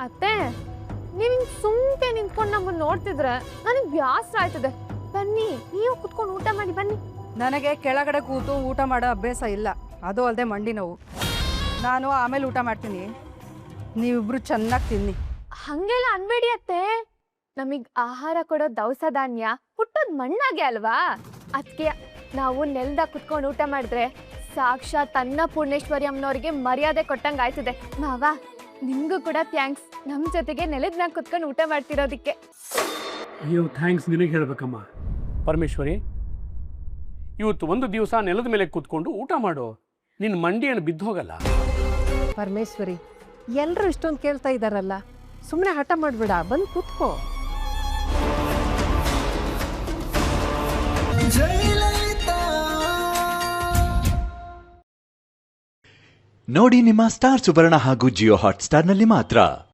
ಅತ್ತೆ ನೀವ್ ಸುಮ್ಕೆ ನಿಂತ್ಕೊಂಡು ನಮ್ಮನ್ನ ನೋಡ್ತಿದ್ರೆ ನನಗೆ ಬ್ಯಾಸರ ಆಯ್ತದೆ. ಬನ್ನಿ ನೀವು ಕುತ್ಕೊಂಡು ಊಟ ಮಾಡಿ ಬನ್ನಿ. ನನಗೆ ಕೆಳಗಡೆ ಕೂತು ಊಟ ಮಾಡೋ ಅಭ್ಯಾಸ ಇಲ್ಲ, ಅದು ಅಲ್ಲದೆ ಮಂಡಿ ನೋವು. ನಾನು ಆಮೇಲೆ ಊಟ ಮಾಡ್ತೀನಿ, ನೀವಿಬ್ರು ಚೆನ್ನಾಗಿ ತಿನ್ನಿ. ಹಂಗೆಲ್ಲ ಅನ್ಬೇಡಿ ಅತ್ತೆ, ನಮಗ್ ಆಹಾರ ಕೊಡೋ ದವಸ ಧಾನ್ಯ ಹುಟ್ಟೋದ್ ಮಣ್ಣಾಗೆ ಅಲ್ವಾ. ಅದಕ್ಕೆ ನಾವು ನೆಲದಾಗ ಕುತ್ಕೊಂಡು ಊಟ ಮಾಡಿದ್ರೆ ಸಾಕ್ಷಾತ್ ಅನ್ನಪೂರ್ಣೇಶ್ವರಿ ಅಮ್ಮನವ್ರಿಗೆ ಮರ್ಯಾದೆ ಕೊಟ್ಟಂಗ ಆಯ್ತದೆ. ಮಾವ ನಿಮ್ಗೂ ಕೂಡ ಥ್ಯಾಂಕ್ಸ್, ನಮ್ ಜೊತೆಗೆ ನೆಲದ್ನಾಗ ಕುತ್ಕೊಂಡು ಊಟ ಮಾಡ್ತಿರೋದಿಕ್ಕೆ. ಅಯ್ಯೋ ಥ್ಯಾಂಕ್ಸ್ ನಿನಗೆ ಹೇಳ್ಬೇಕಮ್ಮ. ಪರಮೇಶ್ವರಿ, ಇವತ್ತು ಒಂದು ದಿವಸ ನೆಲದ ಮೇಲೆ ಕೂತ್ಕೊಂಡು ಊಟ ಮಾಡು, ನಿನ್ನ ಮಂಡಿಯನ್ನು ಬಿದ್ದು ಹೋಗಲ್ಲ. ಪರಮೇಶ್ವರಿ, ಎಲ್ಲರೂ ಇಷ್ಟೊಂದು ಕೇಳ್ತಾ ಇದ್ದಾರಲ್ಲ, ಸುಮ್ಮನೆ ಹಠ ಮಾಡಬೇಡ, ಬಂದು ಕೂತ್ಕೋ. ನೋಡಿ ನಿಮ್ಮ ಸ್ಟಾರ್ ಸುವರ್ಣ ಹಾಗೂ ಜಿಯೋ ಹಾಟ್ ಸ್ಟಾರ್ನಲ್ಲಿ ಮಾತ್ರ.